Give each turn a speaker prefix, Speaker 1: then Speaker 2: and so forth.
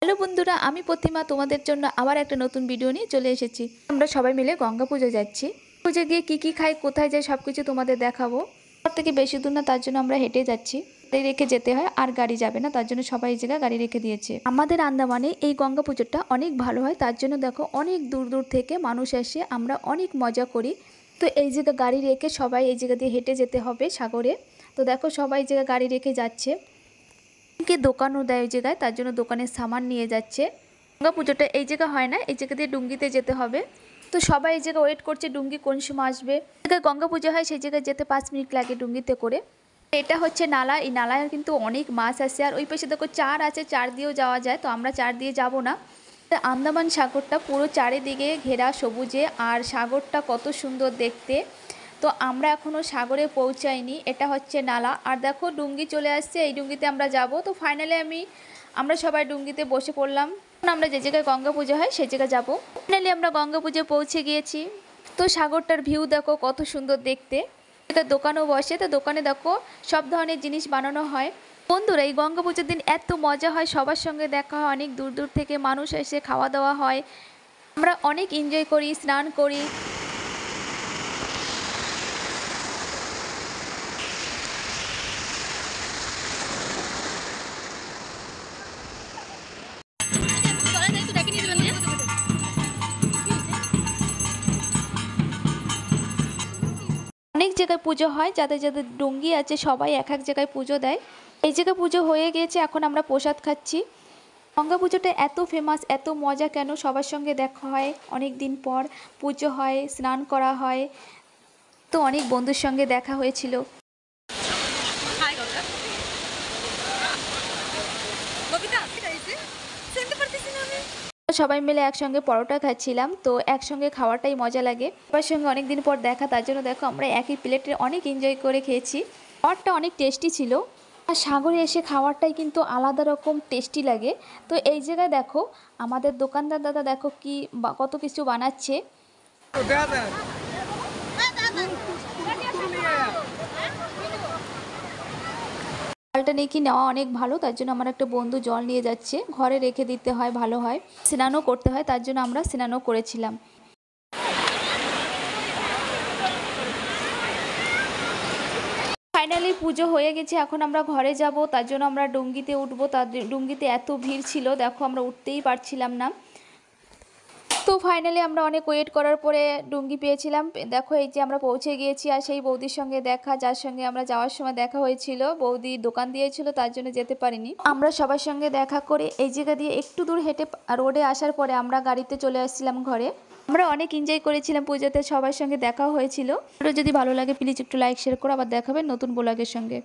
Speaker 1: Hello বন্ধুরা, আমি প্রতিমা তোমাদের জন্য আবার একটা নতুন ভিডিও নিয়ে চলে এসেছি। আমরা সবাই মিলে গঙ্গা পুজো যাচ্ছি। পুজো গিয়ে কি খাই, কোথায় যাই সবকিছু তোমাদের দেখাবো। ঘর থেকে বেশি দূর না, তার জন্য আমরা হেঁটে যাচ্ছি। গাড়ি রেখে যেতে হয়, আর গাড়ি যাবে না, তার জন্য সবাই এই জায়গায় গাড়ি রেখে দিয়েছে। আমাদের আন্দামানে এই গঙ্গা পুজোটা অনেক ভালো হয়, তার জন্য দেখো অনেক দূর দূর থেকে মানুষ এসে আমরা অনেক মজা করি। তো এই জায়গায় গাড়ি রেখে সবাই এই জায়গা দিয়ে হেঁটে যেতে হবে সাগরে। তো দেখো সবাই এই জায়গায় গাড়ি রেখে যাচ্ছে। দোকানও দেয় ওই জায়গায়, তার জন্য দোকানের সামান নিয়ে যাচ্ছে। গঙ্গা পুজোটা এই জায়গা হয় না, এই জায়গা দিয়ে ডুঙ্গিতে যেতে হবে। তো সবাই এই জায়গায় ওয়েট করছে ডুঙ্গি কোন সময় আসবে। জায়গায় গঙ্গা পুজো হয়, সেই জায়গায় যেতে 5 মিনিট লাগে ডুঙ্গিতে করে। এটা হচ্ছে নালা, এই নালায় কিন্তু অনেক মাছ আসে। আর ওই পাশে দেখো চার আছে, চার দিয়েও যাওয়া যায়, তো আমরা চার দিয়ে যাব না। আন্দামান সাগরটা পুরো চারিদিকে ঘেরা সবুজে, আর সাগরটা কত সুন্দর দেখতে। তো আমরা এখনও সাগরে পৌঁছাইনি, এটা হচ্ছে নালা। আর দেখো ডুঙ্গি চলে আসছে, এই ডুঙ্গিতে আমরা যাব। তো ফাইনালি আমরা সবাই ডুঙ্গিতে বসে পড়লাম। আমরা যে জায়গায় গঙ্গা পুজো হয় সেই জায়গায় যাব। ফাইনালি আমরা গঙ্গা পুজো পৌঁছে গিয়েছি। তো সাগরটার ভিউ দেখো কত সুন্দর দেখতে। এটা দোকানও বসে, তো দোকানে দেখো সব ধরনের জিনিস বানানো হয়। বন্ধুরা, এই গঙ্গা পুজোর দিন এত মজা হয়, সবার সঙ্গে দেখা হয়, অনেক দূর দূর থেকে মানুষ এসে খাওয়া দাওয়া হয়, আমরা অনেক এনজয় করি, স্নান করি। অনেক জায়গায় পুজো হয়, যাদের যাদের ডুঙ্গি আছে সবাই এক এক জায়গায় পুজো দেয়। এই জায়গায় পুজো হয়ে গিয়েছে, এখন আমরা প্রসাদ খাচ্ছি। গঙ্গা পুজোটা এত ফেমাস, এত মজা কেন, সবার সঙ্গে দেখা হয়, অনেক দিন পর পুজো হয়, স্নান করা হয়। তো অনেক বন্ধুর সঙ্গে দেখা হয়েছিল। সবাই মিলে একসঙ্গে পরোটা খাচ্ছিলাম, তো একসঙ্গে খাওয়াটাই মজা লাগে। সবার সঙ্গে অনেক দিন পর দেখা, তার জন্য দেখো আমরা একই প্লেটে অনেক এনজয় করে খেয়েছি। খাবারটা অনেক টেস্টি ছিল। আর সাগরে এসে খাবারটাই কিন্তু আলাদা রকম টেস্টি লাগে। তো এই জায়গায় দেখো আমাদের দোকানদার দাদা দেখো কি কত কিছু বানাচ্ছে। জলটা নিয়ে কি নেওয়া অনেক ভালো, তার জন্য আমার একটা বন্ধু জল নিয়ে যাচ্ছে, ঘরে রেখে দিতে হয়, ভালো হয়। স্নানও করতে হয়, তার জন্য আমরা স্নানও করেছিলাম। ফাইনালি পুজো হয়ে গেছে, এখন আমরা ঘরে যাব, তার জন্য আমরা ডুঙ্গিতে উঠবো। তার ডুঙ্গিতে এত ভিড় ছিল দেখো, আমরা উঠতেই পারছিলাম না। তো ফাইনালি আমরা অনেক ওয়েট করার পরে ডুঙ্গি পেয়েছিলাম। দেখো এই যে আমরা পৌঁছে গিয়েছি। আর সেই বৌদির সঙ্গে দেখা, যার সঙ্গে আমরা যাওয়ার সময় দেখা হয়েছিল, বৌদি দোকান দিয়েছিল, তার জন্য যেতে পারিনি। আমরা সবার সঙ্গে দেখা করে এই জায়গা দিয়ে একটু দূর হেঁটে রোডে আসার পরে আমরা গাড়িতে চলে আসছিলাম ঘরে। আমরা অনেক এনজয় করেছিলাম পুজোতে, সবার সঙ্গে দেখাও হয়েছিল। যদি ভালো লাগে প্লিজ একটু লাইক শেয়ার করো, আবার দেখাবেন নতুন ব্লগের সঙ্গে।